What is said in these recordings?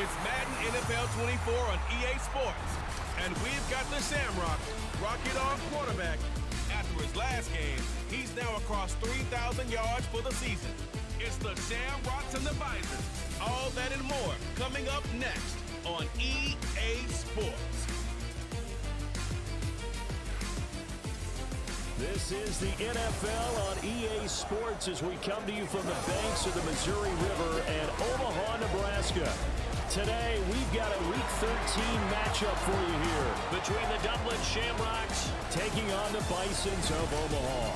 It's Madden NFL 24 on EA Sports. And we've got the Shamrocks rocket on quarterback. After his last game, he's now across 3,000 yards for the season. It's the Shamrocks and the Bisons. All that and more coming up next on EA Sports. This is the NFL on EA Sports as we come to you from the banks of the Missouri River and Omaha, Nebraska. Today, we've got a Week 13 matchup for you here between the Dublin Shamrocks taking on the Bisons of Omaha.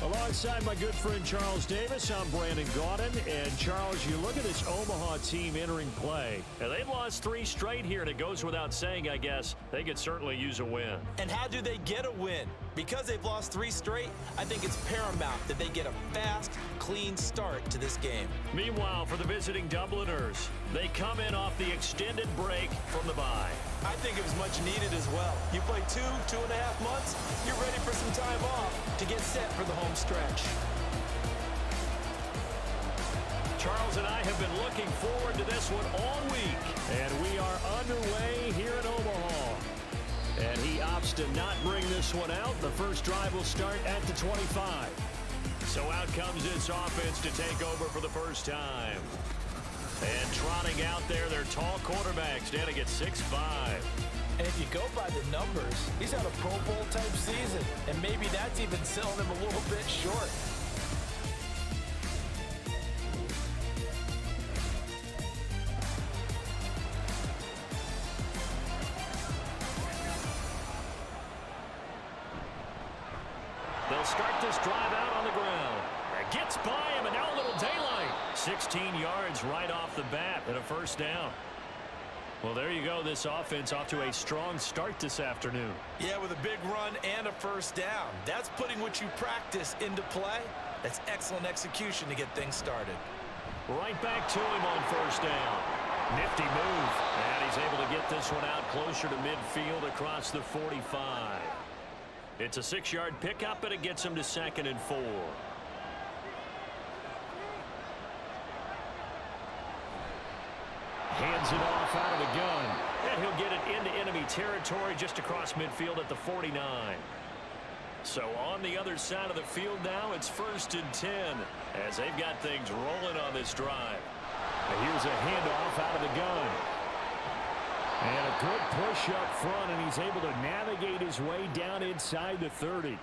Alongside my good friend Charles Davis, I'm Brandon Gaudin. And Charles, you look at this Omaha team entering play. And they've lost 3 straight here, and it goes without saying, I guess, they could certainly use a win. And how do they get a win? Because they've lost 3 straight, I think it's paramount that they get a fast, clean start to this game. Meanwhile, for the visiting Dubliners, they come in off the extended break from the bye. I think it was much needed as well. You play 2.5 months, you're ready for some time off to get set for the home stretch. Charles and I have been looking forward to this one all week. And we are underway here in Omaha. And he opts to not bring this one out. The first drive will start at the 25. So out comes this offense to take over for the first time. And trotting out there, their tall quarterback standing at 6'5". And if you go by the numbers, he's had a Pro Bowl type season. And maybe that's even selling him a little bit short. They'll start this drive out on the ground. It gets by him, and now a little daylight. 16 yards right off the bat and a first down. Well, there you go. This offense off to a strong start this afternoon. Yeah, with a big run and a first down. That's putting what you practice into play. That's excellent execution to get things started. Right back to him on first down. Nifty move. And he's able to get this one out closer to midfield across the 45. It's a 6-yard pickup, and it gets him to 2nd and 4. Hands it off out of the gun. And he'll get it into enemy territory just across midfield at the 49. So on the other side of the field now, it's 1st and 10 as they've got things rolling on this drive. And here's a handoff out of the gun. And a good push up front, and he's able to navigate his way down inside the 30.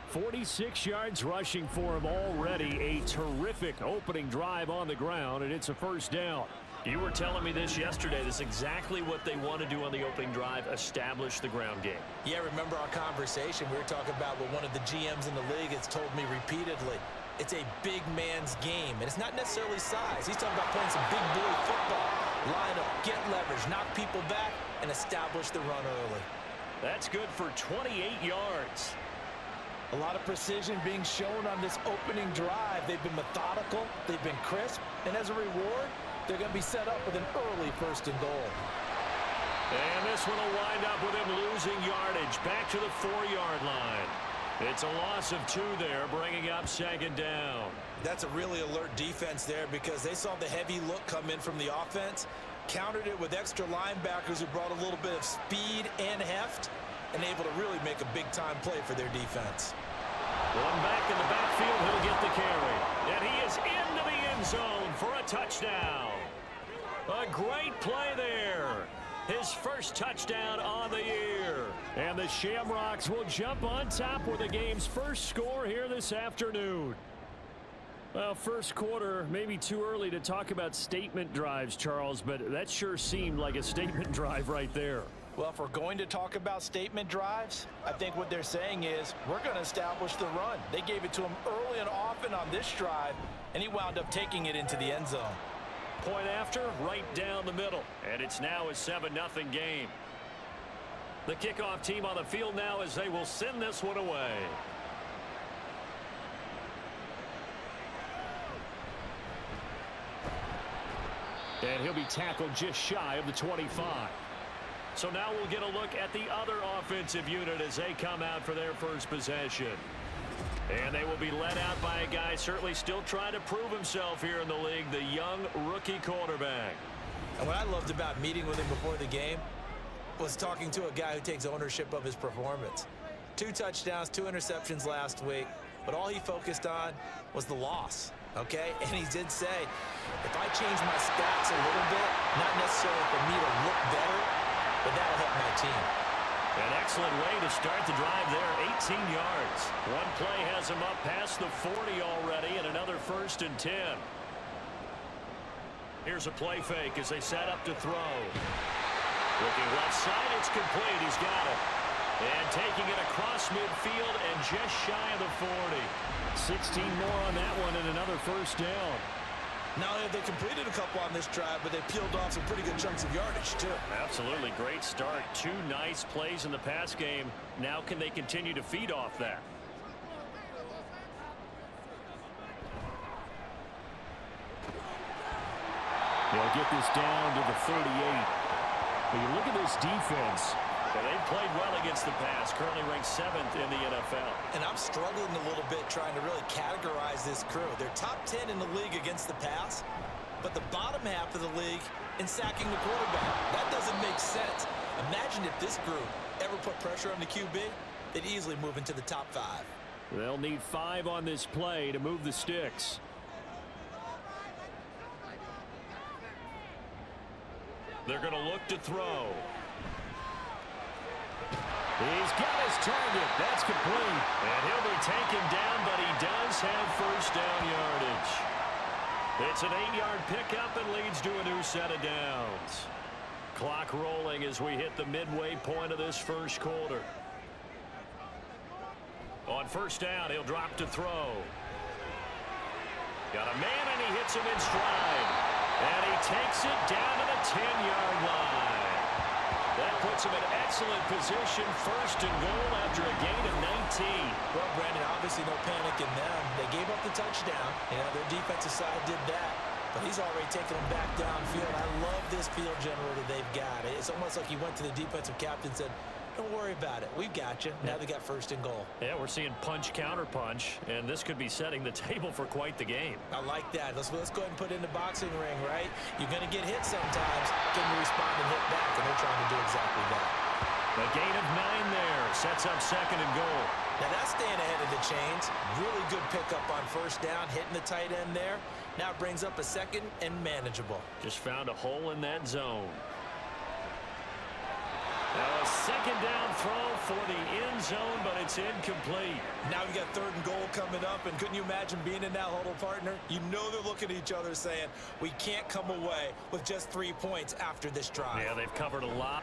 46 yards rushing for him already. A terrific opening drive on the ground, and it's a first down. You were telling me this yesterday. This is exactly what they want to do on the opening drive, establish the ground game. Yeah, remember our conversation. We were talking about what one of the GMs in the league has told me repeatedly. It's a big man's game, and it's not necessarily size. He's talking about playing some big boy football. Line up, get leverage, knock people back, and establish the run early. That's good for 28 yards. A lot of precision being shown on this opening drive. They've been methodical, they've been crisp, and as a reward, they're going to be set up with an early 1st and goal. And this one will wind up with him losing yardage back to the 4-yard line. It's a loss of 2 there, bringing up 2nd down. That's a really alert defense there because they saw the heavy look come in from the offense, countered it with extra linebackers who brought a little bit of speed and heft, and able to really make a big-time play for their defense. One back in the backfield, he'll get the carry. And he is into the end zone for a touchdown. A great play there. His first touchdown on the year. And the Shamrocks will jump on top with the game's first score here this afternoon. Well, first quarter, maybe too early to talk about statement drives, Charles, but that sure seemed like a statement drive right there. Well, if we're going to talk about statement drives, I think what they're saying is we're going to establish the run. They gave it to him early and often on this drive, and he wound up taking it into the end zone. Point after, right down the middle. And it's now a 7-0 game. The kickoff team on the field now as they will send this one away. And he'll be tackled just shy of the 25. So now we'll get a look at the other offensive unit as they come out for their first possession. And they will be led out by a guy certainly still trying to prove himself here in the league, the young rookie quarterback. And what I loved about meeting with him before the game was talking to a guy who takes ownership of his performance. 2 touchdowns, 2 interceptions last week, but all he focused on was the loss, okay? And he did say, if I change my stats a little bit, not necessarily for me to look better, but that'll help my team. An excellent way to start the drive there, 18 yards. One play has him up past the 40 already, and another 1st and 10. Here's a play fake as they set up to throw. Looking left side, it's complete. He's got it. And taking it across midfield and just shy of the 40. 16 more on that one and another 1st down. Not only have they completed a couple on this drive, but they peeled off some pretty good chunks of yardage, too. Absolutely. Great start. 2 nice plays in the pass game. Now can they continue to feed off that? They'll get this down to the 38. But you look at this defense. Well, they've played well against the pass, currently ranked 7th in the NFL. And I'm struggling a little bit trying to really categorize this crew. They're top 10 in the league against the pass, but the bottom half of the league in sacking the quarterback. That doesn't make sense. Imagine if this group ever put pressure on the QB, they'd easily move into the top 5. They'll need 5 on this play to move the sticks. They're going to look to throw. He's got his target. That's complete. And he'll be taken down, but he does have 1st down yardage. It's an 8-yard pickup and leads to a new set of downs. Clock rolling as we hit the midway point of this 1st quarter. On 1st down, he'll drop to throw. Got a man, and he hits him in stride. And he takes it down to the 10-yard line. That puts him in excellent position, 1st and goal after a gain of 19. Well, Brandon, obviously no panic in them. They gave up the touchdown. You know, their defensive side did that. But he's already taken them back downfield. I love this field general that they've got. It's almost like he went to the defensive captain and said, don't worry about it. We've got you. Now they got 1st and goal. Yeah, we're seeing punch, counter punch, and this could be setting the table for quite the game. I like that. Let's go ahead and put it in the boxing ring, right? You're going to get hit sometimes. Can you respond and hit back? And they're trying to do exactly that. A gain of 9 there. Sets up 2nd and goal. Now that's staying ahead of the chains. Really good pickup on 1st down, hitting the tight end there. Now it brings up a 2nd and manageable. Just found a hole in that zone. Now a 2nd down throw for the end zone, but it's incomplete. Now we got 3rd and goal coming up, and couldn't you imagine being in that huddle, partner? You know they're looking at each other saying, we can't come away with just 3 points after this drive. Yeah, they've covered a lot.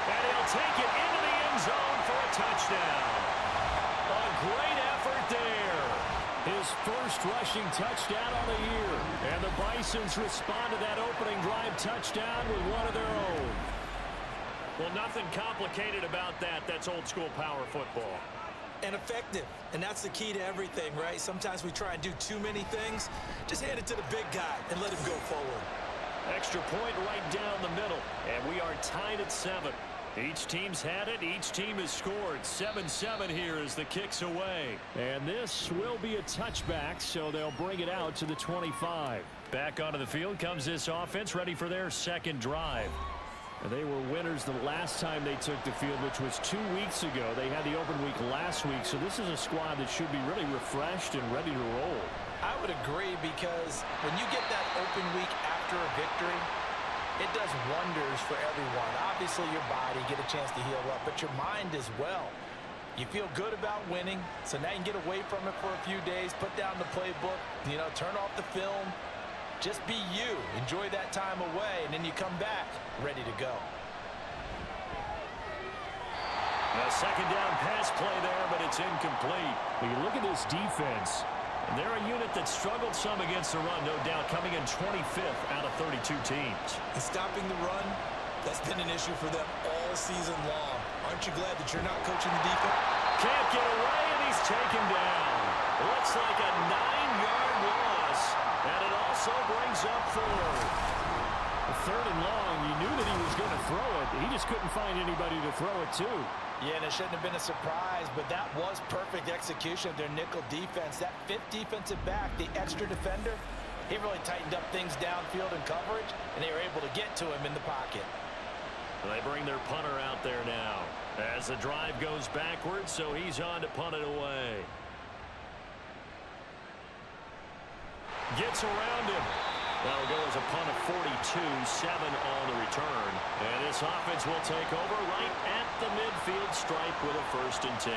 And he'll take it into the end zone for a touchdown. A great effort there. His 1st rushing touchdown on the year. And the Bisons respond to that opening drive touchdown with one of their own. Well, nothing complicated about that. That's old-school power football. And effective. And that's the key to everything, right? Sometimes we try and do too many things. Just hand it to the big guy and let him go forward. Extra point right down the middle. And we are tied at 7. Each team's had it. Each team has scored. 7-7 here as the kick's away. And this will be a touchback, so they'll bring it out to the 25. Back onto the field comes this offense, ready for their 2nd drive. They were winners the last time they took the field, which was 2 weeks ago. They had the open week last week, so this is a squad that should be really refreshed and ready to roll. I would agree, because when you get that open week after a victory, it does wonders for everyone. Obviously, your body, get a chance to heal up, but your mind as well. You feel good about winning, so now you can get away from it for a few days, put down the playbook, you know, turn off the film. Just be you. Enjoy that time away, and then you come back ready to go. A 2nd down pass play there, but it's incomplete. When you look at this defense, they're a unit that struggled some against the run, no doubt, coming in 25th out of 32 teams. And stopping the run, that's been an issue for them all season long. Aren't you glad that you're not coaching the defense? Can't get away, and he's taken down. Looks like a 9-yard loss, and it also brings up 4. 3rd and long, you knew that he was going to throw it. He just couldn't find anybody to throw it to. Yeah, and it shouldn't have been a surprise, but that was perfect execution of their nickel defense. That fifth defensive back, the extra defender, he really tightened up things downfield in coverage, and they were able to get to him in the pocket. They bring their punter out there now as the drive goes backwards, so he's on to punt it away. Gets around him. That'll go as a punt of 42, 7 on the return. And this offense will take over right at the midfield stripe with a 1st and 10.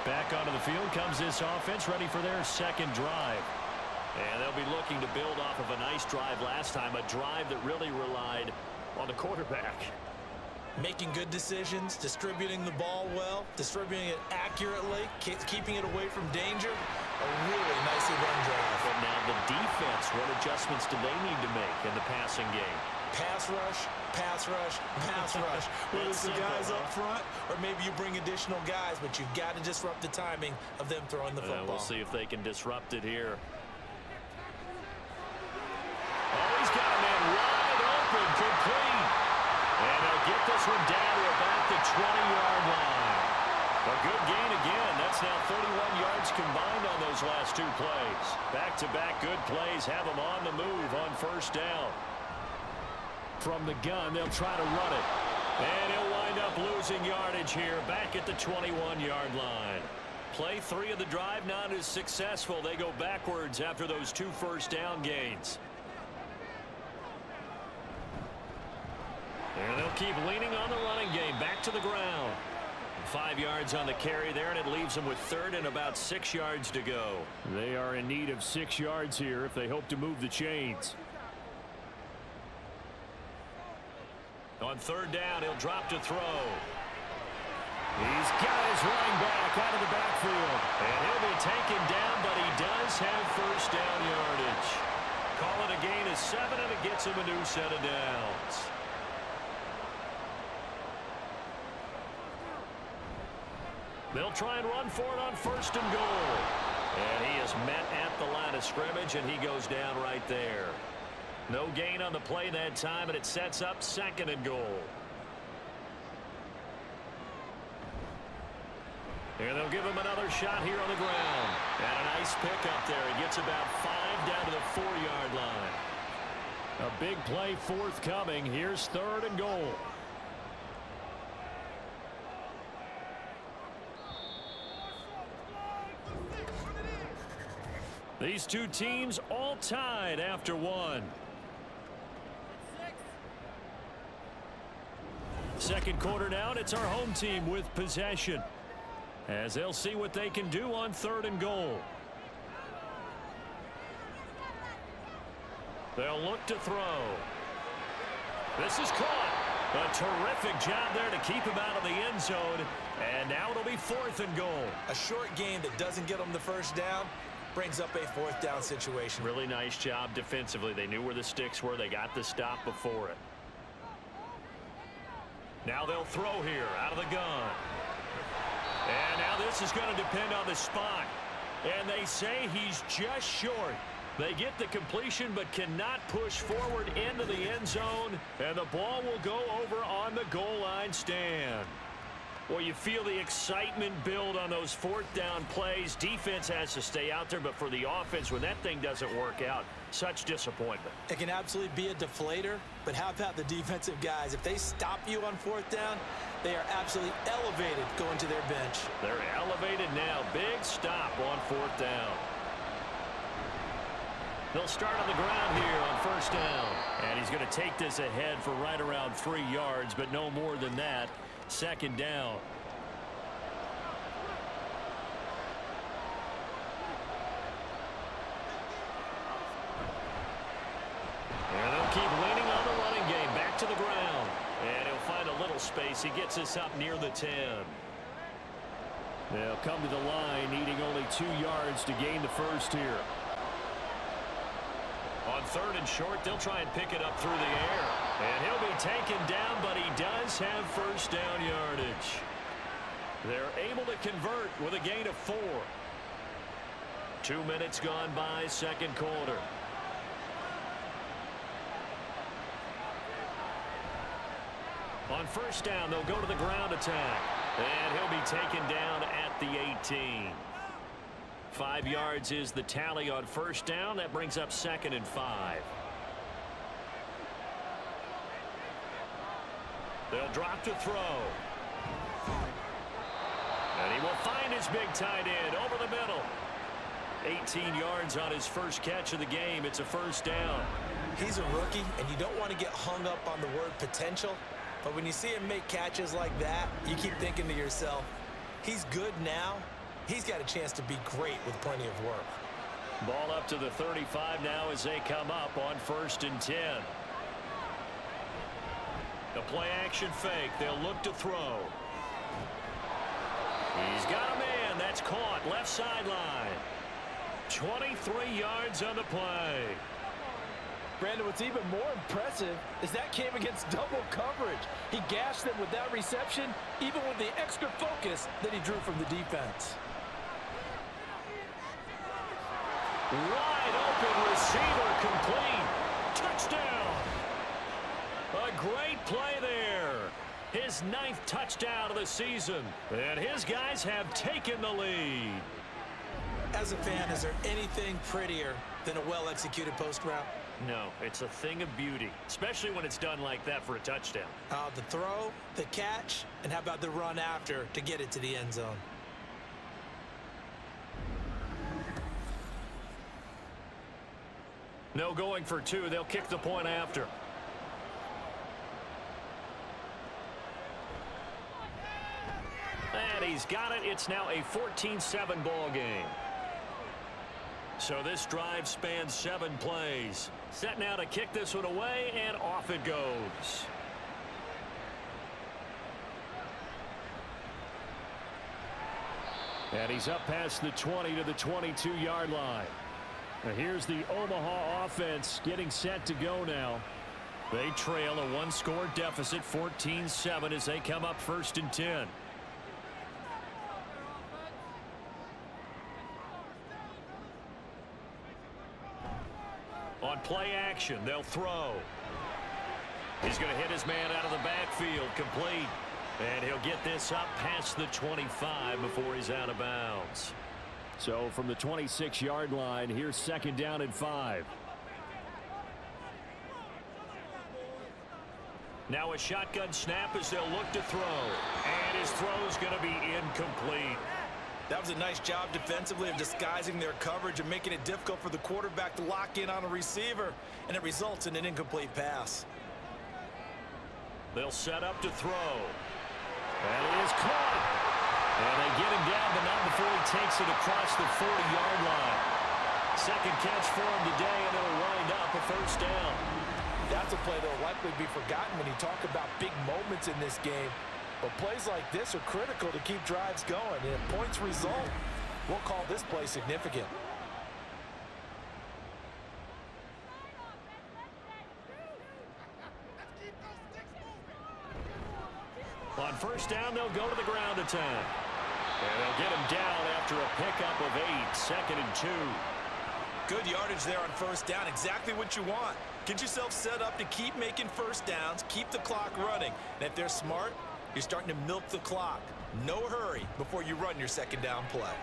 Back onto the field comes this offense, ready for their second drive. And they'll be looking to build off of a nice drive last time, a drive that really relied on the quarterback. Making good decisions, distributing the ball well, distributing it accurately, keeping it away from danger. A really nicely run drive. But now the defense, what adjustments do they need to make in the passing game? Pass rush, pass rush, pass rush. Whether it's the guys up front or maybe you bring additional guys, but you've got to disrupt the timing of them throwing the football. We'll see if they can disrupt it here. Oh, he's got a man wide open, complete. And they'll get this one down to about the 20-yard line. A good gain again. That's now 31 yards combined on those last 2 plays. Back-to-back good plays have them on the move on 1st down. From the gun, they'll try to run it. And he'll wind up losing yardage here back at the 21-yard line. Play 3 of the drive not as successful. They go backwards after those 2 first down gains. And they'll keep leaning on the running game. Back to the ground. 5 yards on the carry there, and it leaves them with 3rd and about 6 yards to go. They are in need of 6 yards here if they hope to move the chains. On 3rd down, he'll drop to throw. He's got his running back out of the backfield. And he'll be taken down, but he does have 1st down yardage. Call it a gain of 7, and it gets him a new set of downs. They'll try and run for it on 1st and goal. And he is met at the line of scrimmage, and he goes down right there. No gain on the play that time, and it sets up 2nd and goal. And they'll give him another shot here on the ground. And a nice pickup there. He gets about 5 down to the 4-yard line. A big play forthcoming. Here's 3rd and goal. These 2 teams all tied after 1. 2nd quarter now, and it's our home team with possession, as they'll see what they can do on 3rd and goal. They'll look to throw. This is caught. A terrific job there to keep him out of the end zone, and now it'll be 4th and goal. A short gain that doesn't get them the 1st down brings up a 4th down situation. Really nice job defensively. They knew where the sticks were. They got the stop before it. Now they'll throw here out of the gun. And now this is going to depend on the spot. And they say he's just short. They get the completion but cannot push forward into the end zone. And the ball will go over on the goal line stand. Well, you feel the excitement build on those 4th down plays. Defense has to stay out there, but for the offense, when that thing doesn't work out, such disappointment. It can absolutely be a deflator, but how about the defensive guys? If they stop you on 4th down, they are absolutely elevated going to their bench. They're elevated now. Big stop on 4th down. They'll start on the ground here on 1st down. And he's going to take this ahead for right around 3 yards, but no more than that. 2nd down. And they'll keep leaning on the running game. Back to the ground. And he'll find a little space. He gets us up near the 10. They'll come to the line, needing only 2 yards to gain the 1st here. On 3rd and short, they'll try and pick it up through the air. And he'll be taken down, but he does have 1st down yardage. They're able to convert with a gain of 4. 2 minutes gone by, 2nd quarter. On 1st down, they'll go to the ground attack. And he'll be taken down at the 18. 5 yards is the tally on first down. That brings up 2nd and 5. They'll drop to throw. And he will find his big tight end over the middle. 18 yards on his first catch of the game. It's a first down. He's a rookie, and you don't want to get hung up on the word potential. But when you see him make catches like that, you keep thinking to yourself, he's good now. He's got a chance to be great with plenty of work. Ball up to the 35 now as they come up on 1st and 10. The play action fake. They'll look to throw. He's got a man. That's caught. Left sideline. 23 yards on the play. Brandon, what's even more impressive is that came against double coverage. He gashed them with that reception, even with the extra focus that he drew from the defense. Wide open receiver, complete. Touchdown. A great play there. His 9th touchdown of the season. And his guys have taken the lead. As a fan, is there anything prettier than a well-executed post route? No, it's a thing of beauty, especially when it's done like that for a touchdown. The throw, the catch, and how about the run after to get it to the end zone? No going for 2. They'll kick the point after. And he's got it. It's now a 14-7 ball game. So this drive spans 7 plays. Set now to kick this one away, and off it goes. And he's up past the 20 to the 22-yard line. Now here's the Omaha offense getting set to go now. They trail a 1-score deficit, 14-7, as they come up 1st and 10. On play action, they'll throw. He's going to hit his man out of the backfield, complete. And he'll get this up past the 25 before he's out of bounds. So from the 26-yard line, here's 2nd down and 5. Now a shotgun snap as they'll look to throw. And his throw's going to be incomplete. That was a nice job defensively of disguising their coverage and making it difficult for the quarterback to lock in on a receiver, and it results in an incomplete pass. They'll set up to throw. And it is caught. And they get him down, but not before he takes it across the 40-yard line. 2nd catch for him today, and it'll wind up a 1st down. That's a play that will likely be forgotten when you talk about big moments in this game. But plays like this are critical to keep drives going. And if points result, we'll call this play significant. On 1st down, they'll go to the ground attack. And they'll get him down after a pickup of 8, 2nd and 2. Good yardage there on 1st down, exactly what you want. Get yourself set up to keep making 1st downs, keep the clock running. And if they're smart, you're starting to milk the clock. No hurry before you run your 2nd down play.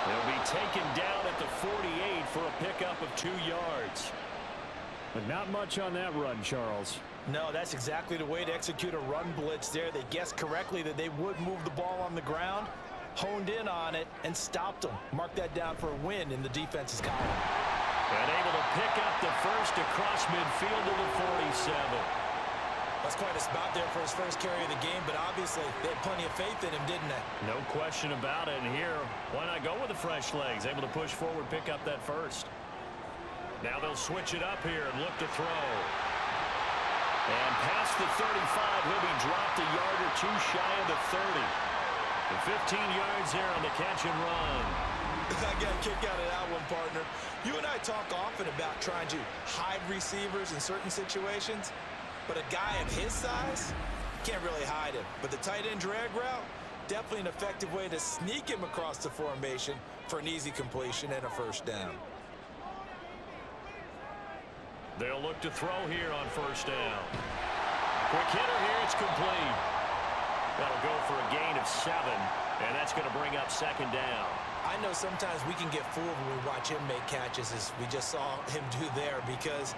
They'll be taken down at the 48 for a pickup of 2 yards. But not much on that run, Charles. No, that's exactly the way to execute a run blitz there. They guessed correctly that they would move the ball on the ground, honed in on it, and stopped them. Mark that down for a win in the defense's column. And able to pick up the first across midfield to the 47. That's quite a spot there for his first carry of the game, but obviously they had plenty of faith in him, didn't they? No question about it. And here, why not go with the fresh legs? Able to push forward, pick up that first. Now they'll switch it up here and look to throw. And past the 35, he'll be dropped a yard or 2 shy of the 30. And 15 yards there on the catch and run. I got a kick out of that one, partner. You and I talk often about trying to hide receivers in certain situations, but a guy of his size can't really hide him. But the tight end drag route, definitely an effective way to sneak him across the formation for an easy completion and a 1st down. They'll look to throw here on 1st down. Quick hitter here, it's complete. That'll go for a gain of 7, and that's going to bring up second down. I know sometimes we can get fooled when we watch him make catches, as we just saw him do there, because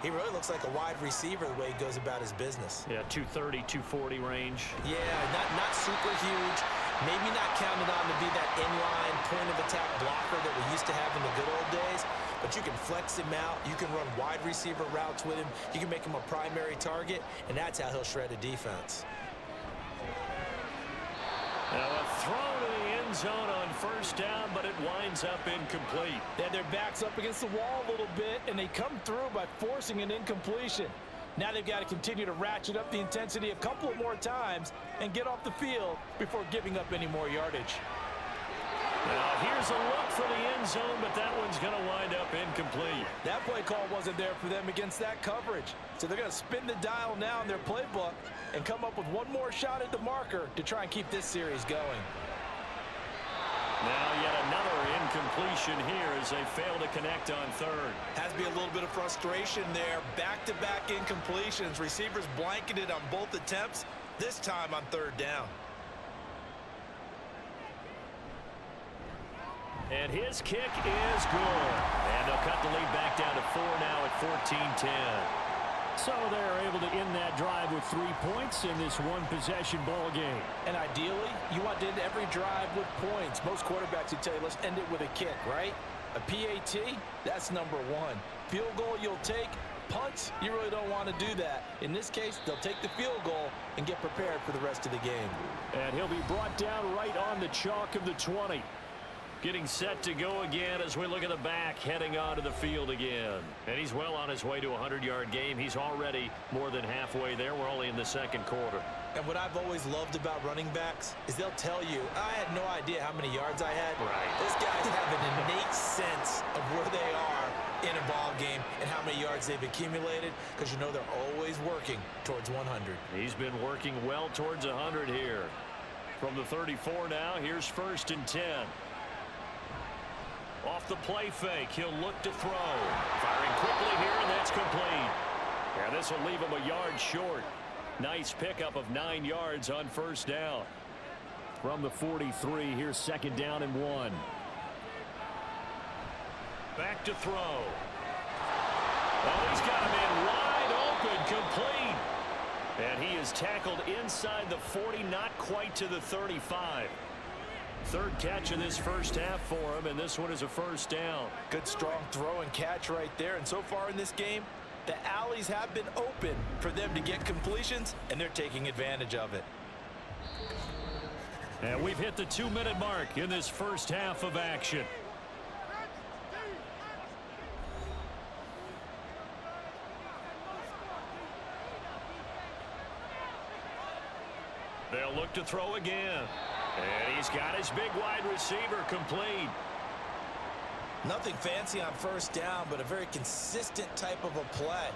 he really looks like a wide receiver the way he goes about his business. Yeah, 230, 240 range. Yeah, not super huge. Maybe not counted on to be that inline point-of-attack blocker that we used to have in the good old days, but you can flex him out. You can run wide receiver routes with him. You can make him a primary target, and that's how he'll shred a defense. Now a throw to the end zone on first down, but it winds up incomplete. They had their backs up against the wall a little bit, and they come through by forcing an incompletion. Now they've got to continue to ratchet up the intensity a couple of more times and get off the field before giving up any more yardage. Now here's a look for the end zone, but that one's going to wind up incomplete. That play call wasn't there for them against that coverage. So they're going to spin the dial now in their playbook and come up with one more shot at the marker to try and keep this series going. Now yet another incompletion here as they fail to connect on third. Has to be a little bit of frustration there. Back-to-back incompletions. Receivers blanketed on both attempts, this time on third down. And his kick is good. And they'll cut the lead back down to 4 now at 14-10. So they're able to end that drive with 3 points in this one-possession ball game. And ideally, you want to end every drive with points. Most quarterbacks would tell you, let's end it with a kick, right? A PAT, that's number 1. Field goal you'll take. Punts, you really don't want to do that. In this case, they'll take the field goal and get prepared for the rest of the game. And he'll be brought down right on the chalk of the 20. Getting set to go again as we look at the back, heading onto the field again. And he's well on his way to a 100-yard game. He's already more than halfway there. We're only in the second quarter. And what I've always loved about running backs is they'll tell you, I had no idea how many yards I had. Right. These guys have an innate sense of where they are in a ball game and how many yards they've accumulated, because you know they're always working towards 100. He's been working well towards 100 here. From the 34 now, here's 1st and 10. Off the play fake, he'll look to throw. Firing quickly here, and that's complete. Yeah, this will leave him a yard short. Nice pickup of 9 yards on first down. From the 43, here's 2nd down and 1. Back to throw. Oh, he's got a man wide open, complete. And he is tackled inside the 40, not quite to the 35. Third catch of this first half for him, and this one is a first down. Good strong throw and catch right there. And so far in this game, the alleys have been open for them to get completions, and they're taking advantage of it. And we've hit the 2-minute mark in this first half of action. They'll look to throw again. And he's got his big wide receiver complete. Nothing fancy on first down, but a very consistent type of a play.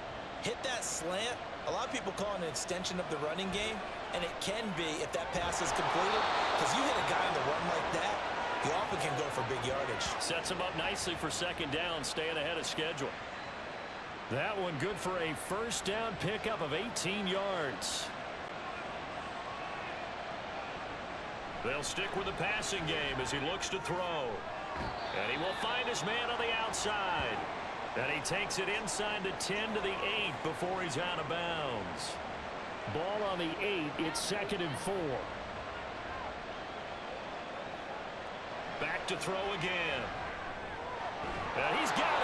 Hit that slant. A lot of people call it an extension of the running game, and it can be if that pass is completed, because you hit a guy on the run like that, he often can go for big yardage. Sets him up nicely for 2nd down, staying ahead of schedule. That one good for a first down pickup of 18 yards. They'll stick with the passing game as he looks to throw. And he will find his man on the outside. And he takes it inside the 10 to the 8 before he's out of bounds. Ball on the 8. It's 2nd and 4. Back to throw again. And he's got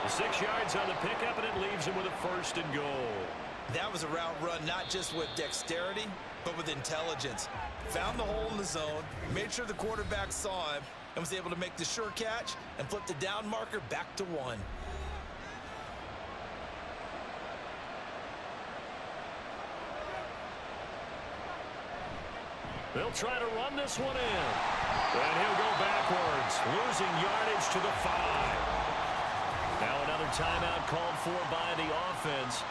it. 6 yards on the pickup, and it leaves him with a 1st and goal. That was a route run not just with dexterity, but with intelligence. Found the hole in the zone, made sure the quarterback saw him, and was able to make the sure catch and flip the down marker back to 1. They'll try to run this one in. And he'll go backwards, losing yardage to the 5. Now another timeout called for by the offense,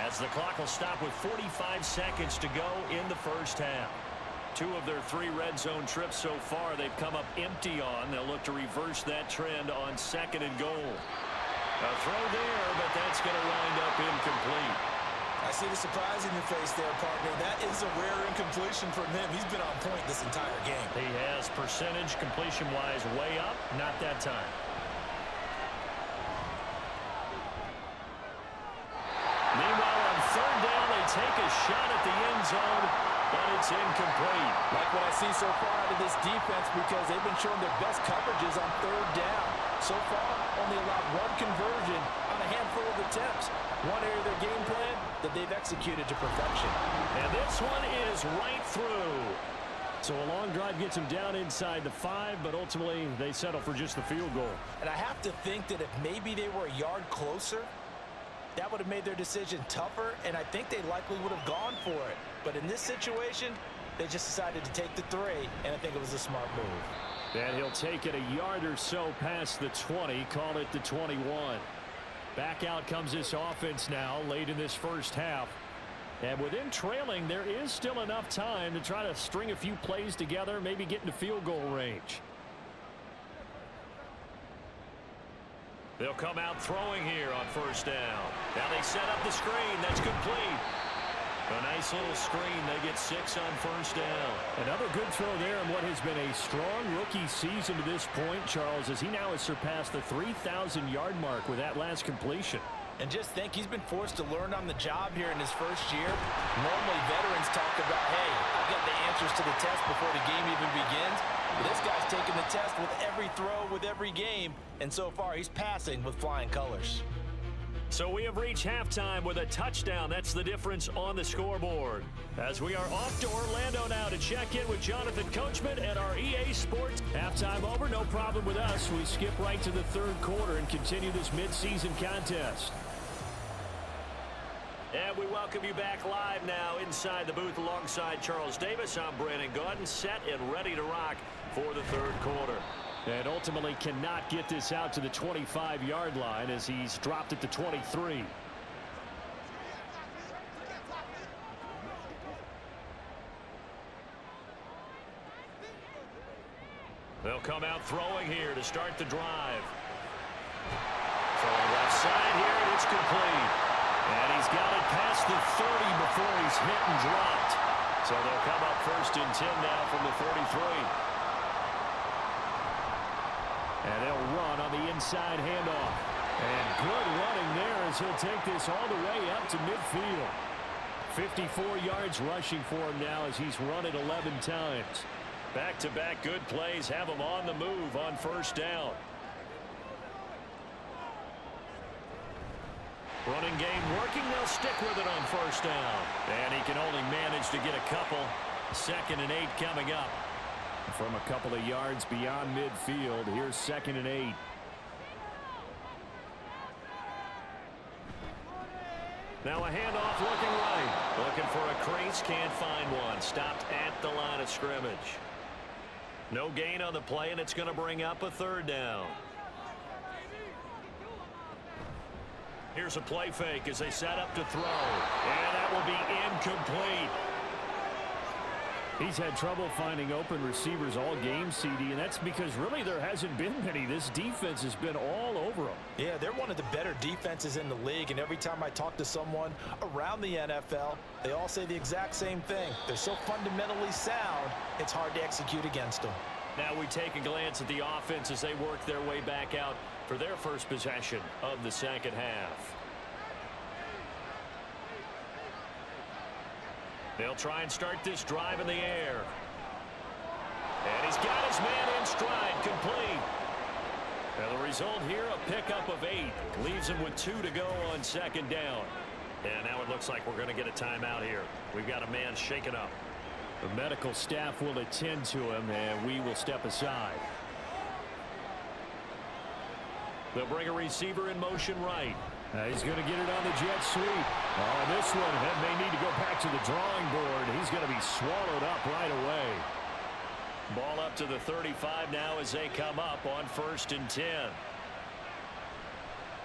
as the clock will stop with 45 seconds to go in the first half. 2 of their 3 red zone trips so far they've come up empty on. They'll look to reverse that trend on 2nd and goal. A throw there, but that's going to wind up incomplete. I see the surprise in your face there, partner. That is a rare incompletion from him. He's been on point this entire game. He has percentage completion-wise way up. Not that time. Meanwhile, on third down, they take a shot at the end zone, but it's incomplete. Like what I see so far out of this defense, because they've been showing their best coverages on third down. So far, only allowed one conversion on a handful of attempts. One area of their game plan that they've executed to perfection. And this one is right through. So a long drive gets them down inside the 5, but ultimately they settle for just the field goal. And I have to think that if maybe they were a yard closer, that would have made their decision tougher, and I think they likely would have gone for it. But in this situation, they just decided to take the 3, and I think it was a smart move. And he'll take it a yard or so past the 20, call it the 21. Back out comes this offense now late in this first half. And with them trailing, there is still enough time to try to string a few plays together, maybe get into field goal range. They'll come out throwing here on first down. Now they set up the screen. That's complete. A nice little screen. They get 6 on first down. Another good throw there in what has been a strong rookie season to this point, Charles, as he now has surpassed the 3,000-yard mark with that last completion. And just think, he's been forced to learn on the job here in his first year. Normally, veterans talk about, hey, I've got the answers to the test before the game even begins. But this guy's taking the test with every throw, with every game. And so far, he's passing with flying colors. So we have reached halftime with a touchdown. That's the difference on the scoreboard. As we are off to Orlando now to check in with Jonathan Coachman at our EA Sports. Halftime over, no problem with us. We skip right to the third quarter and continue this midseason contest. And we welcome you back live now inside the booth alongside Charles Davis. I'm Brandon Gaudin, set and ready to rock for the third quarter. And ultimately cannot get this out to the 25-yard line as he's dropped at the 23. They'll come out throwing here to start the drive. From the left side here, and it's complete. And he's got it past the 30 before he's hit and dropped. So they'll come up first and 10 now from the 33. And they'll run on the inside handoff. And good running there as he'll take this all the way up to midfield. 54 yards rushing for him now as he's run it 11 times. Back-to-back good plays have him on the move on first down. Running game working. They'll stick with it on first down. And he can only manage to get a couple. 2nd and 8 coming up. From a couple of yards beyond midfield, here's 2nd and 8. Now a handoff looking right. Looking for a crease, can't find one. Stopped at the line of scrimmage. No gain on the play, and it's going to bring up a 3rd down. Here's a play fake as they set up to throw. And that will be incomplete. He's had trouble finding open receivers all game, CD, and that's because really there hasn't been many. This defense has been all over them. Yeah, they're one of the better defenses in the league, and every time I talk to someone around the NFL, they all say the exact same thing. They're so fundamentally sound, it's hard to execute against them. Now we take a glance at the offense as they work their way back out for their first possession of the second half. They'll try and start this drive in the air. And he's got his man in stride, complete. And the result here, a pickup of 8. Leaves him with 2 to go on 2nd down. And now it looks like we're going to get a timeout here. We've got a man shaken up. The medical staff will attend to him, and we will step aside. They'll bring a receiver in motion right. He's going to get it on the jet sweep. Oh, this one may need to go back to the drawing board. He's going to be swallowed up right away. Ball up to the 35 now as they come up on 1st and 10.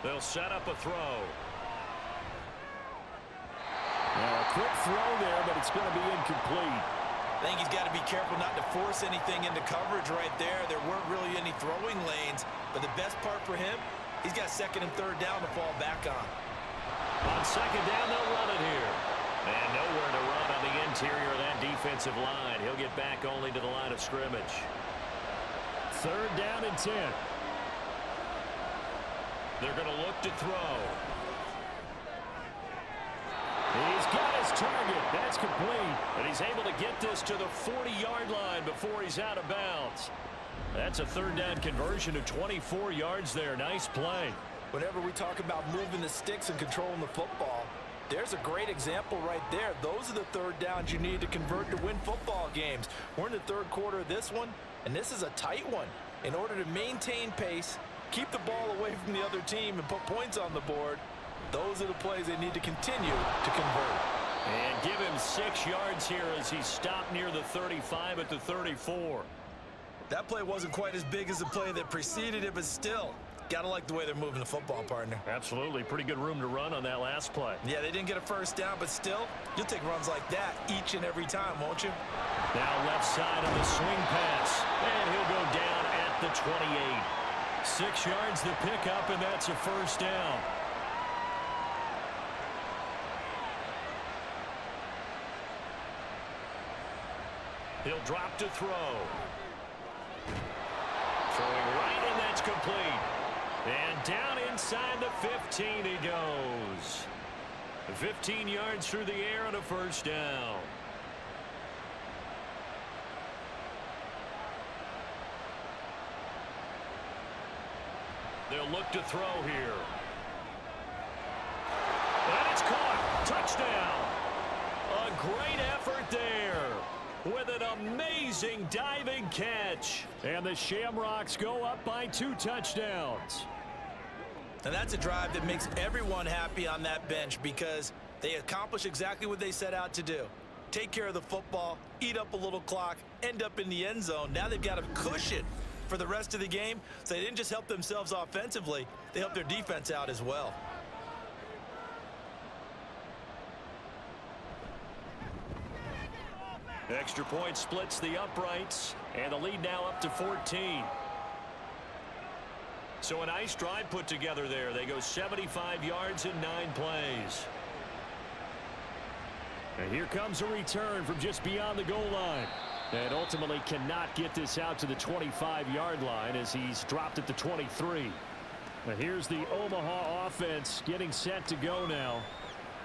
They'll set up a throw. Now a quick throw there, but it's going to be incomplete. I think he's got to be careful not to force anything into coverage right there. There weren't really any throwing lanes, but the best part for him, he's got 2nd and 3rd down to fall back on. On second down, they'll run it here. And nowhere to run on the interior of that defensive line. He'll get back only to the line of scrimmage. Third down and 10. They're going to look to throw. He's got his target. That's complete. And he's able to get this to the 40-yard line before he's out of bounds. That's a third down conversion of 24 yards there. Nice play. Whenever we talk about moving the sticks and controlling the football, there's a great example right there. Those are the third downs you need to convert to win football games. We're in the third quarter of this one, and this is a tight one. In order to maintain pace, keep the ball away from the other team, and put points on the board, those are the plays they need to continue to convert. And give him 6 yards here as he stopped near the 35 at the 34. That play wasn't quite as big as the play that preceded it, but still, gotta like the way they're moving the football, partner. Absolutely. Pretty good room to run on that last play. Yeah, they didn't get a first down, but still, you'll take runs like that each and every time, won't you? Now left side of the swing pass. And he'll go down at the 28. 6 yards the pickup, and that's a first down. He'll drop to throw. Throwing right, and that's complete. And down inside the 15 he goes. 15 yards through the air and a first down. They'll look to throw here. And it's caught. Touchdown. A great effort there with an amazing diving catch. And the Shamrocks go up by 2 touchdowns. And that's a drive that makes everyone happy on that bench because they accomplish exactly what they set out to do. Take care of the football, eat up a little clock, end up in the end zone. Now they've got a cushion for the rest of the game. So they didn't just help themselves offensively, they helped their defense out as well. Extra point splits the uprights, and the lead now up to 14. So a nice drive put together there. They go 75 yards in 9 plays. And here comes a return from just beyond the goal line. And ultimately cannot get this out to the 25-yard line as he's dropped at the 23. Now here's the Omaha offense getting set to go now.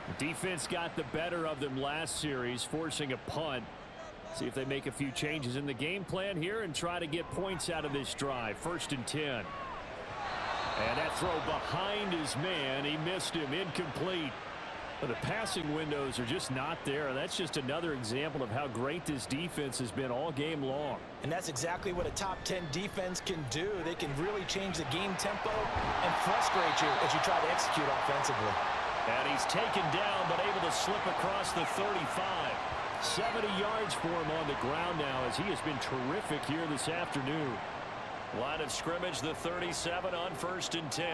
The defense got the better of them last series, forcing a punt. See if they make a few changes in the game plan here and try to get points out of this drive. 1st and 10. And that throw behind his man. He missed him. Incomplete. But the passing windows are just not there. That's just another example of how great this defense has been all game long. And that's exactly what a top 10 defense can do. They can really change the game tempo and frustrate you as you try to execute offensively. And he's taken down but able to slip across the 35. 70 yards for him on the ground now as he has been terrific here this afternoon. Line of scrimmage, the 37 on 1st and 10.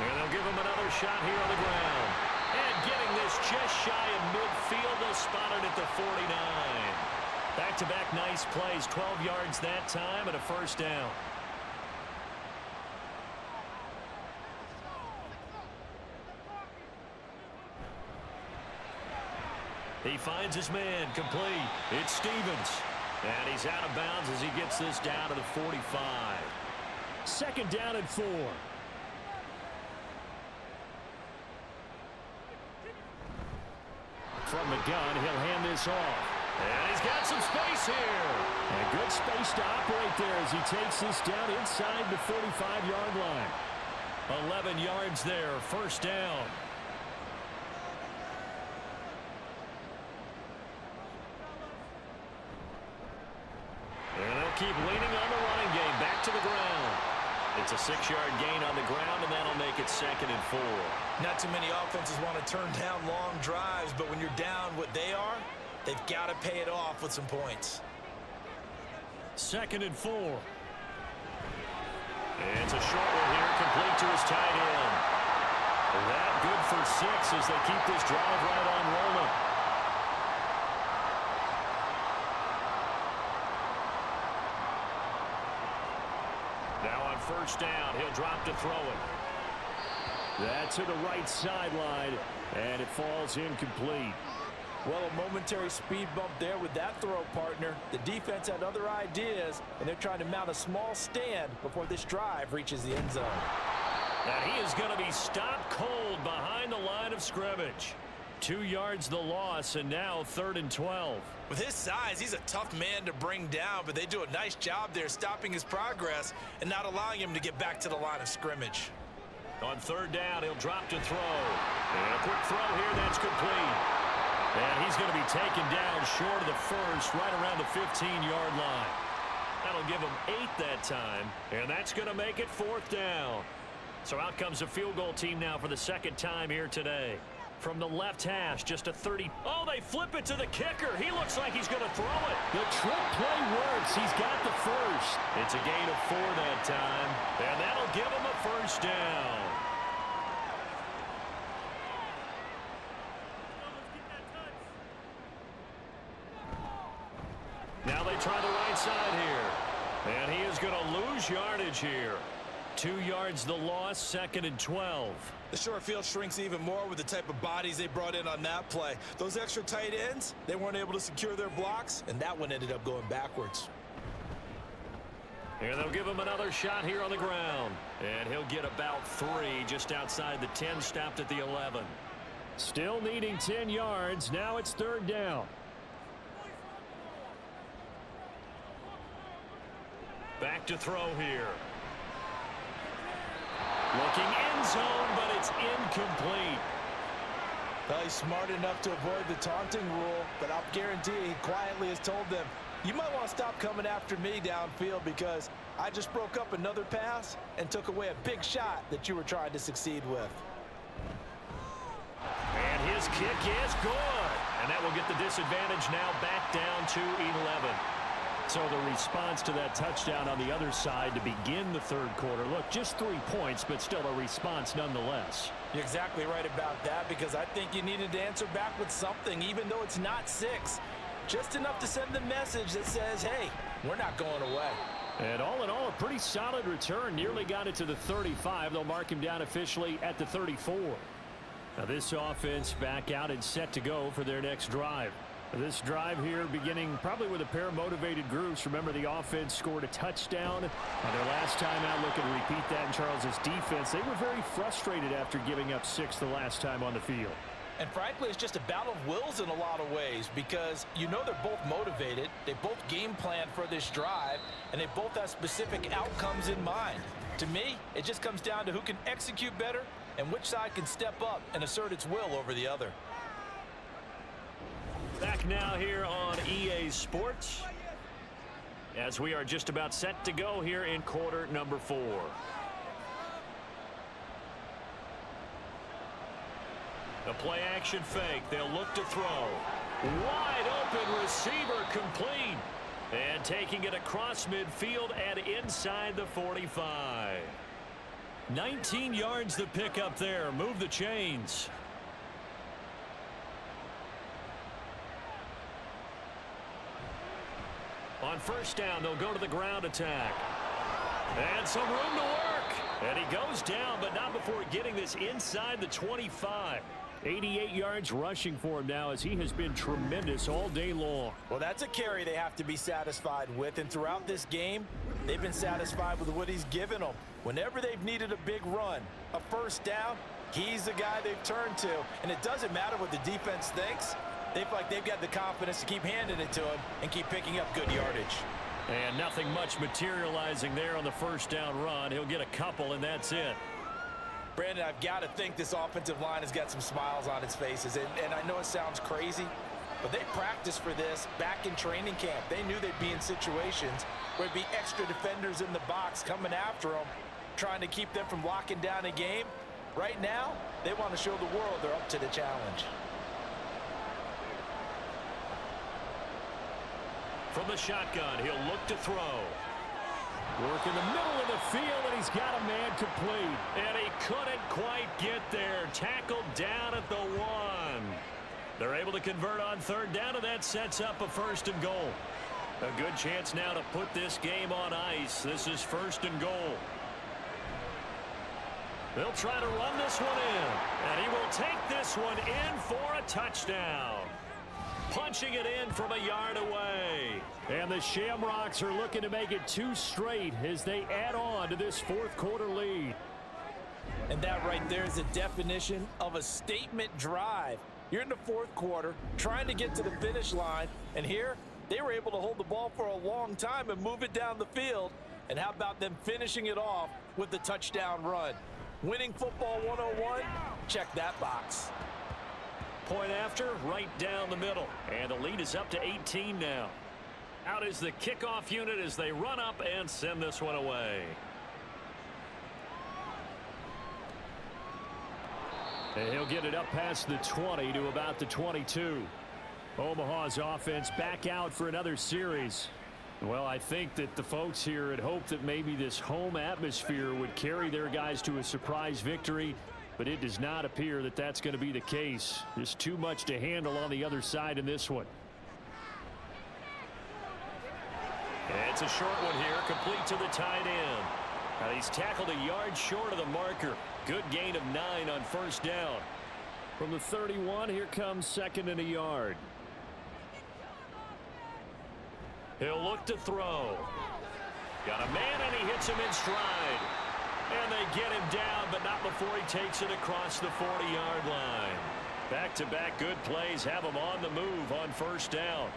And they'll give him another shot here on the ground. And getting this just shy of midfield, they'll spot it at the 49. Back-to-back nice plays, 12 yards that time and a first down. He finds his man, complete. It's Stevens. And he's out of bounds as he gets this down to the 45. 2nd down and 4. From the gun, he'll hand this off. And he's got some space here. And good space to operate there as he takes this down inside the 45-yard line. 11 yards there, first down. And they'll keep leaning on the running game. Back to the ground. It's a 6-yard gain on the ground, and that'll make it 2nd and 4. Not too many offenses want to turn down long drives, but when you're down what they are, they've got to pay it off with some points. 2nd and 4. And it's a short one here, complete to his tight end. That good for 6 as they keep this drive right on rolling. Now on 1st down, he'll drop to throw it. That to the right sideline, and it falls incomplete. Well, a momentary speed bump there with that throw, partner. The defense had other ideas, and they're trying to mount a small stand before this drive reaches the end zone. And he is going to be stopped cold behind the line of scrimmage. 2 yards the loss, and now 3rd and 12. With his size, he's a tough man to bring down, but they do a nice job there stopping his progress and not allowing him to get back to the line of scrimmage. On 3rd down, he'll drop to throw. And a quick throw here, that's complete. And he's going to be taken down short of the first, right around the 15-yard line. That'll give him 8 that time, and that's going to make it 4th down. So out comes a field goal team now for the 2nd time here today. From the left hash, just a 30. Oh, they flip it to the kicker. He looks like he's going to throw it. The trick play works. He's got the first. It's a gain of 4 that time, and that'll give him a 1st down. Now they try the right side here. And he is going to lose yardage here. 2 yards the loss, 2nd and 12. The short field shrinks even more with the type of bodies they brought in on that play. Those extra tight ends, they weren't able to secure their blocks, and that one ended up going backwards. And they'll give him another shot here on the ground. And he'll get about 3 just outside the 10, stopped at the 11. Still needing 10 yards. Now it's 3rd down. Back to throw here. Looking end zone, but it's incomplete. Well, he's smart enough to avoid the taunting rule, but I'll guarantee he quietly has told them, you might want to stop coming after me downfield because I just broke up another pass and took away a big shot that you were trying to succeed with. And his kick is good. And that will get the disadvantage now back down to 11. So the response to that touchdown on the other side to begin the 3rd quarter. Look, just 3 points, but still a response nonetheless. You're exactly right about that because I think you needed to answer back with something, even though it's not 6. Just enough to send the message that says, hey, we're not going away. And all in all, a pretty solid return. Nearly got it to the 35. They'll mark him down officially at the 34. Now this offense back out and set to go for their next drive. This drive here beginning probably with a pair of motivated groups. Remember, the offense scored a touchdown on their last time out. Looking to repeat that in Charles's defense. They were very frustrated after giving up 6 the last time on the field. And frankly, it's just a battle of wills in a lot of ways because you know they're both motivated. They both game plan for this drive, and they both have specific outcomes in mind. To me, it just comes down to who can execute better and which side can step up and assert its will over the other. Back now here on EA Sports as we are just about set to go here in quarter number 4. A play action fake. They'll look to throw. Wide open receiver complete. And taking it across midfield and inside the 45. 19 yards the pickup there. Move the chains. On 1st down, they'll go to the ground attack. And some room to work. And he goes down, but not before getting this inside the 25. 88 yards rushing for him now as he has been tremendous all day long. Well, that's a carry they have to be satisfied with. And throughout this game, they've been satisfied with what he's given them. Whenever they've needed a big run, a 1st down, he's the guy they've turned to. And it doesn't matter what the defense thinks. They feel like they've got the confidence to keep handing it to him and keep picking up good yardage. And nothing much materializing there on the 1st down run. He'll get a couple, and that's it. Brandon, I've got to think this offensive line has got some smiles on its faces. And I know it sounds crazy, but they practiced for this back in training camp. They knew they'd be in situations where there'd be extra defenders in the box coming after them, trying to keep them from locking down a game. Right now, they want to show the world they're up to the challenge. From the shotgun, he'll look to throw. Work in the middle of the field, and he's got a man complete. And he couldn't quite get there. Tackled down at the 1. They're able to convert on 3rd down, and that sets up a 1st and goal. A good chance now to put this game on ice. This is 1st and goal. They'll try to run this one in. And he will take this one in for a touchdown. Punching it in from a yard away. And the Shamrocks are looking to make it 2 straight as they add on to this fourth quarter lead. And that right there is the definition of a statement drive. You're in the fourth quarter, trying to get to the finish line, and here they were able to hold the ball for a long time and move it down the field. And how about them finishing it off with the touchdown run? Winning football 101, check that box. Point after, right down the middle. And the lead is up to 18 now. Out is the kickoff unit as they run up and send this one away. And he'll get it up past the 20 to about the 22. Omaha's offense back out for another series. Well, I think that the folks here had hoped that maybe this home atmosphere would carry their guys to a surprise victory, but it does not appear that that's going to be the case. There's too much to handle on the other side in this one. It's a short one here, complete to the tight end. Now he's tackled a yard short of the marker. Good gain of 9 on first down. From the 31, here comes second and a yard. He'll look to throw. Got a man, and he hits him in stride. And they get him down, but not before he takes it across the 40-yard line. Back-to-back good plays have him on the move on first down.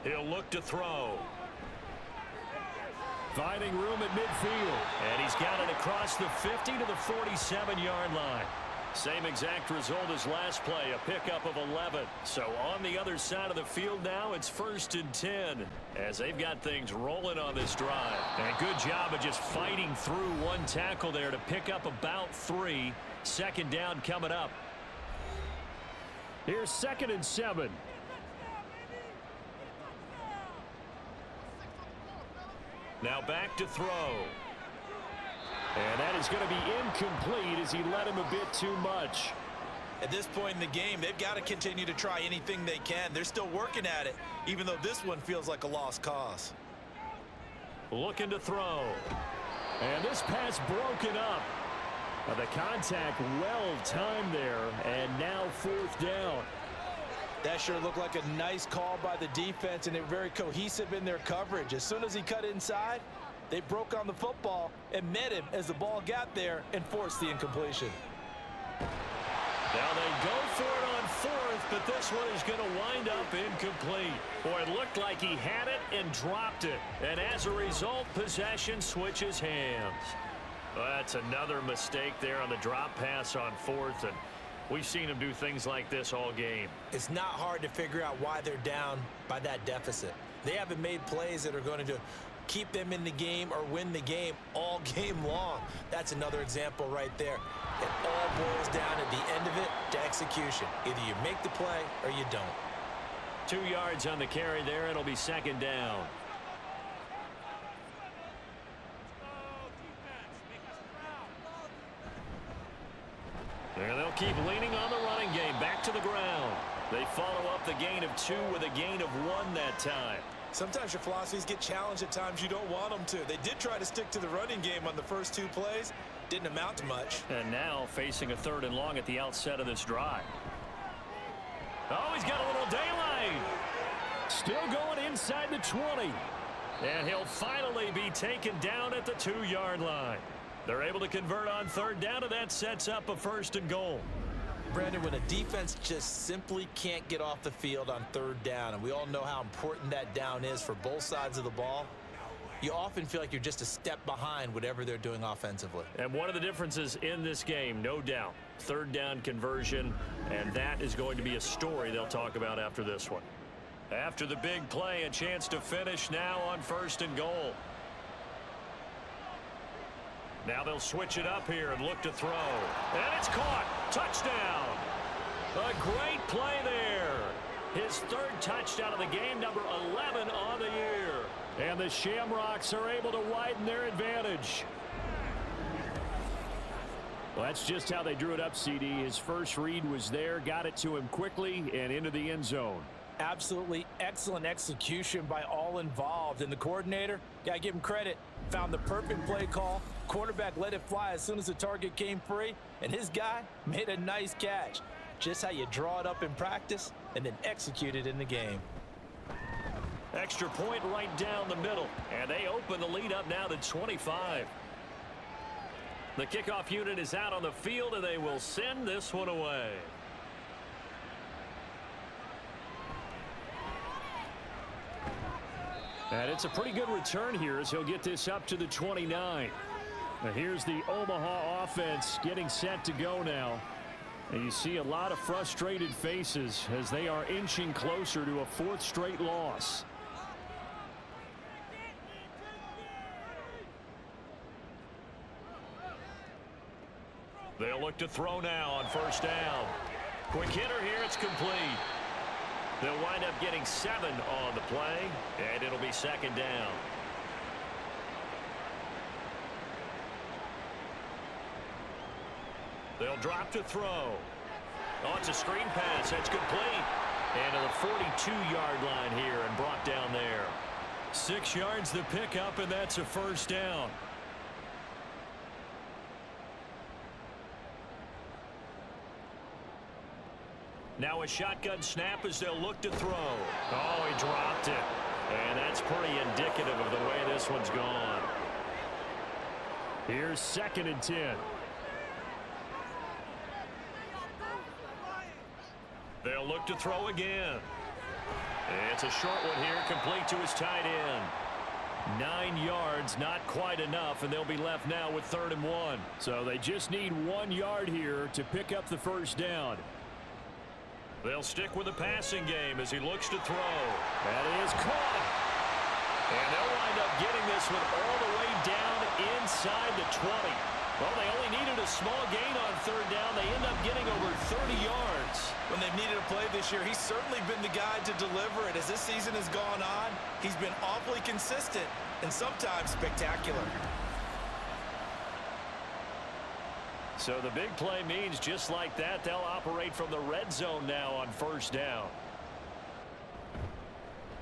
He'll look to throw. Finding room at midfield. And he's got it across the 50 to the 47-yard line. Same exact result as last play, a pickup of 11. So on the other side of the field now, it's 1st and 10 as they've got things rolling on this drive. And a good job of just fighting through one tackle there to pick up about 3. Second down coming up. Here's 2nd and 7. Now back to throw. And that is going to be incomplete as he let him a bit too much. At this point in the game, they've got to continue to try anything they can. They're still working at it, even though this one feels like a lost cause. Looking to throw. And this pass broken up. The contact well timed there, and now 4th down. That sure looked like a nice call by the defense, and they're very cohesive in their coverage. As soon as he cut inside, they broke on the football and met him as the ball got there and forced the incompletion. Now they go for it on 4th, but this one is going to wind up incomplete. Boy, it looked like he had it and dropped it. And as a result, possession switches hands. Well, that's another mistake there on the drop pass on 4th, and we've seen him do things like this all game. It's not hard to figure out why they're down by that deficit. They haven't made plays that are going to keep them in the game or win the game all game long. That's another example right there. It all boils down at the end of it to execution. Either you make the play or you don't. 2 yards on the carry there. It'll be 2nd down. There they'll keep leaning on the running game. Back to the ground. They follow up the gain of 2 with a gain of 1 that time. Sometimes your philosophies get challenged at times you don't want them to. They did try to stick to the running game on the first 2 plays. Didn't amount to much. And now facing a 3rd and long at the outset of this drive. Oh, he's got a little daylight. Still going inside the 20. And he'll finally be taken down at the 2-yard line. They're able to convert on 3rd down, and that sets up a 1st and goal. Brandon, when a defense just simply can't get off the field on 3rd down, and we all know how important that down is for both sides of the ball, you often feel like you're just a step behind whatever they're doing offensively. And one of the differences in this game, no doubt, 3rd down conversion, and that is going to be a story they'll talk about after this one. After the big play, a chance to finish now on 1st and goal. Now they'll switch it up here and look to throw. And it's caught. Touchdown. A great play there. His 3rd touchdown of the game, number 11 on the year. And the Shamrocks are able to widen their advantage. Well, that's just how they drew it up, CD. His first read was there, got it to him quickly and into the end zone. Absolutely excellent execution by all involved. And the coordinator, gotta give him credit, found the perfect play call. Quarterback let it fly as soon as the target came free, and his guy made a nice catch. Just how you draw it up in practice and then execute it in the game. Extra point right down the middle, and they open the lead up now to 25. The kickoff unit is out on the field, and they will send this one away. And it's a pretty good return here as he'll get this up to the 29. Now here's the Omaha offense getting set to go now. And you see a lot of frustrated faces as they are inching closer to a fourth straight loss. They'll look to throw now on first down. Quick hitter here, it's complete. They'll wind up getting 7 on the play, and it'll be second down. They'll drop to throw. Oh, it's a screen pass. That's complete. And to the 42-yard line here and brought down there. 6 yards to pick up, and that's a first down. Now a shotgun snap as they'll look to throw. Oh, he dropped it. And that's pretty indicative of the way this one's gone. Here's 2nd and 10. They'll look to throw again. It's a short one here, complete to his tight end. 9 yards, not quite enough, and they'll be left now with 3rd and 1. So they just need 1 yard here to pick up the first down. They'll stick with the passing game as he looks to throw. That is caught. And they'll wind up getting this one all the way down inside the 20. Well, they only needed a small gain on 3rd down. They end up getting over 30 yards. When they've needed a play this year, he's certainly been the guy to deliver it. As this season has gone on, he's been awfully consistent and sometimes spectacular. So the big play means just like that, they'll operate from the red zone now on first down.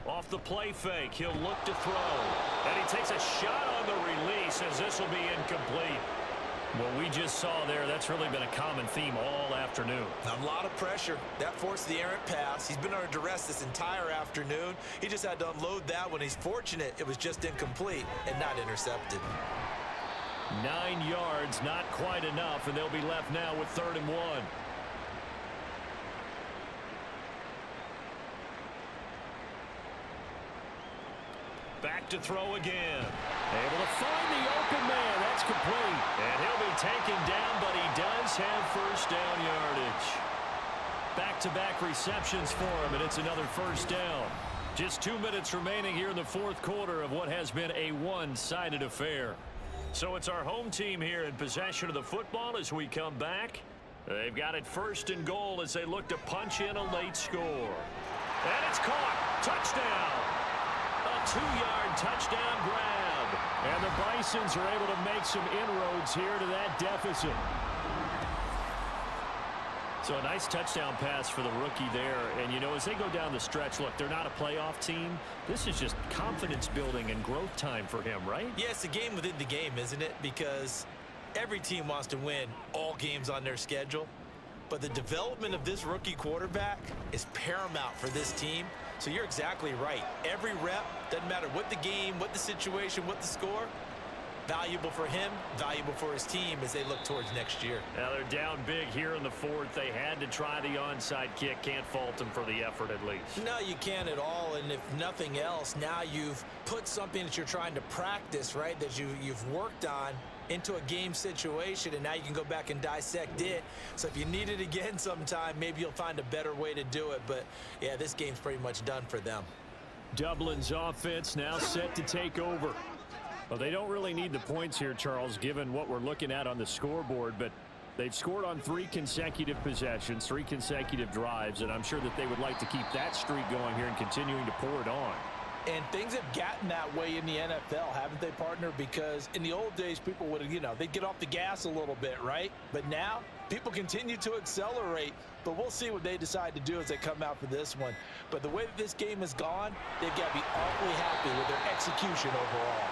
Off the play fake, he'll look to throw. And he takes a shot on the release as this will be incomplete. What we just saw there, that's really been a common theme all afternoon. A lot of pressure. That forced the errant pass. He's been under duress this entire afternoon. He just had to unload that one. He's fortunate it was just incomplete and not intercepted. 9 yards, not quite enough, and they'll be left now with 3rd and 1. Back to throw again. Able to find the open man. That's complete. And he'll be taken down, but he does have first down yardage. Back-to-back receptions for him, and it's another first down. Just 2 minutes remaining here in the 4th quarter of what has been a one-sided affair. So it's our home team here in possession of the football as we come back. They've got it 1st and goal as they look to punch in a late score. And it's caught. Touchdown. A 2-yard touchdown grab. And the Bisons are able to make some inroads here to that deficit. So a nice touchdown pass for the rookie there. And, you know, as they go down the stretch, look, they're not a playoff team. This is just confidence building and growth time for him, right? Yeah, it's a game within the game, isn't it? Because every team wants to win all games on their schedule. But the development of this rookie quarterback is paramount for this team. So you're exactly right. Every rep, doesn't matter what the game, what the situation, what the score, valuable for him, valuable for his team as they look towards next year. Now they're down big here in the 4th. They had to try the onside kick. Can't fault them for the effort at least. No, you can't at all. And if nothing else, now you've put something that you're trying to practice, right, that you've worked on into a game situation, and now you can go back and dissect it. So if you need it again sometime, maybe you'll find a better way to do it. But, yeah, this game's pretty much done for them. Dublin's offense now set to take over. Well, they don't really need the points here, Charles, given what we're looking at on the scoreboard, but they've scored on 3 consecutive possessions, 3 consecutive drives, and I'm sure that they would like to keep that streak going here and continuing to pour it on. And things have gotten that way in the NFL, haven't they, partner? Because in the old days, people would have, they'd get off the gas a little bit, right? But now, people continue to accelerate. But we'll see what they decide to do as they come out for this one. But the way that this game has gone, they've got to be awfully happy with their execution overall.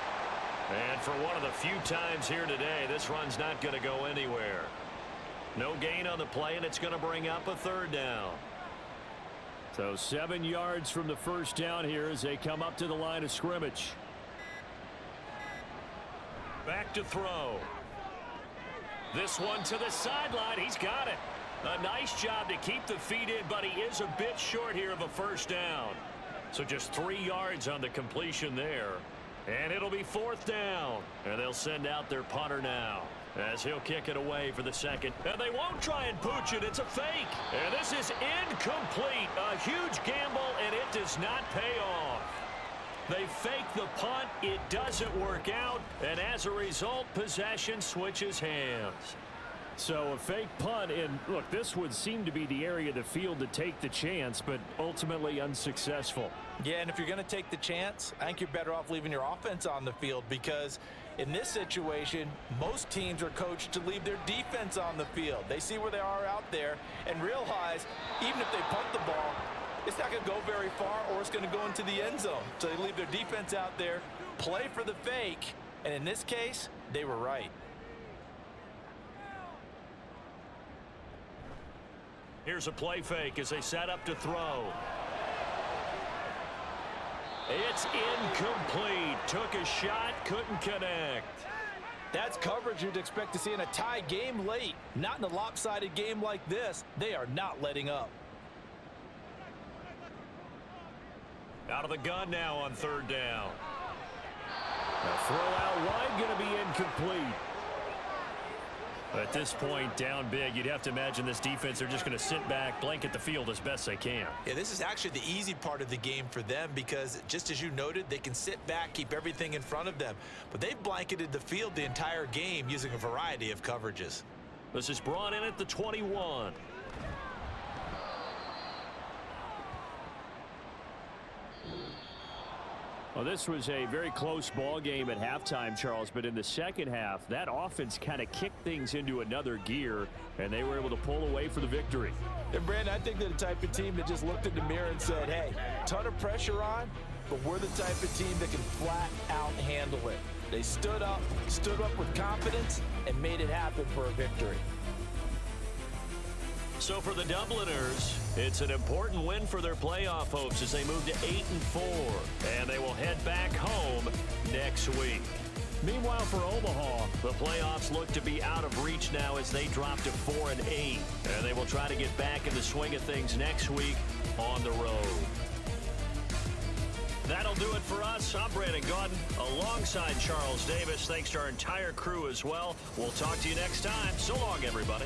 And for one of the few times here today, this run's not going to go anywhere. No gain on the play, and it's going to bring up a third down. So 7 yards from the first down here as they come up to the line of scrimmage. Back to throw. This one to the sideline. He's got it. A nice job to keep the feet in, but he is a bit short here of a first down. So just 3 yards on the completion there. And it'll be fourth down. And they'll send out their punter now, as he'll kick it away for the second. And they won't try and pooch it. It's a fake. And this is incomplete. A huge gamble, and it does not pay off. They fake the punt. It doesn't work out. And as a result, possession switches hands. So a fake punt, and look, this would seem to be the area of the field to take the chance, but ultimately unsuccessful. Yeah, and if you're going to take the chance, I think you're better off leaving your offense on the field, because in this situation, most teams are coached to leave their defense on the field. They see where they are out there and realize even if they punt the ball, it's not going to go very far, or it's going to go into the end zone. So they leave their defense out there, play for the fake, and in this case, they were right. Here's a play fake as they set up to throw. It's incomplete. Took a shot, couldn't connect. That's coverage you'd expect to see in a tie game late. Not in a lopsided game like this. They are not letting up. Out of the gun now on third down. The throw out wide going to be incomplete. At this point, down big, you'd have to imagine this defense, they're just going to sit back, blanket the field as best they can. Yeah, this is actually the easy part of the game for them, because just as you noted, they can sit back, keep everything in front of them. But they've blanketed the field the entire game using a variety of coverages. This is brought in at the 21. Well, this was a very close ball game at halftime, Charles, but in the second half, that offense kind of kicked things into another gear, and they were able to pull away for the victory. And, Brandon, I think they're the type of team that just looked in the mirror and said, hey, ton of pressure on, but we're the type of team that can flat out handle it. They stood up with confidence, and made it happen for a victory. So for the Dubliners, it's an important win for their playoff hopes as they move to 8-4, and they will head back home next week. Meanwhile, for Omaha, the playoffs look to be out of reach now as they drop to 4-8, and they will try to get back in the swing of things next week on the road. That'll do it for us. I'm Brandon Gaudin alongside Charles Davis. Thanks to our entire crew as well. We'll talk to you next time. So long, everybody.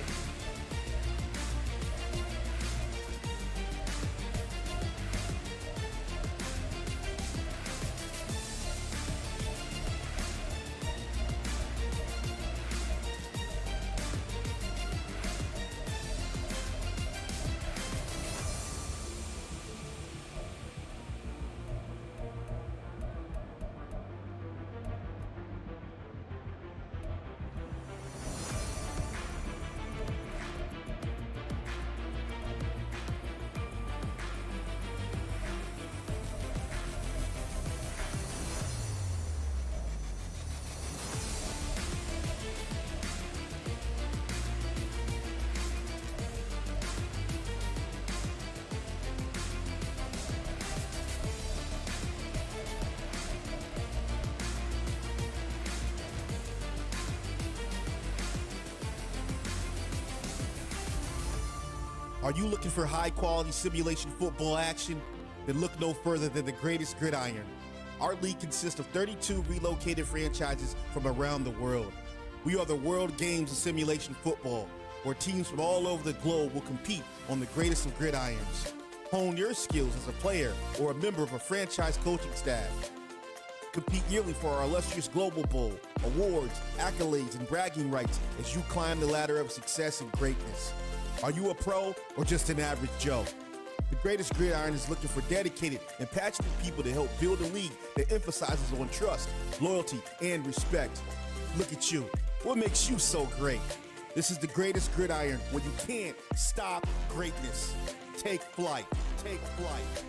Are you looking for high-quality simulation football action? Then look no further than the greatest gridiron. Our league consists of 32 relocated franchises from around the world. We are the World Games of Simulation Football, where teams from all over the globe will compete on the greatest of gridirons. Hone your skills as a player or a member of a franchise coaching staff. Compete yearly for our illustrious Global Bowl, awards, accolades, and bragging rights as you climb the ladder of success and greatness. Are you a pro or just an average Joe? The Greatest Gridiron is looking for dedicated and passionate people to help build a league that emphasizes on trust, loyalty, and respect. Look at you. What makes you so great? This is The Greatest Gridiron, where you can't stop greatness. Take flight. Take flight.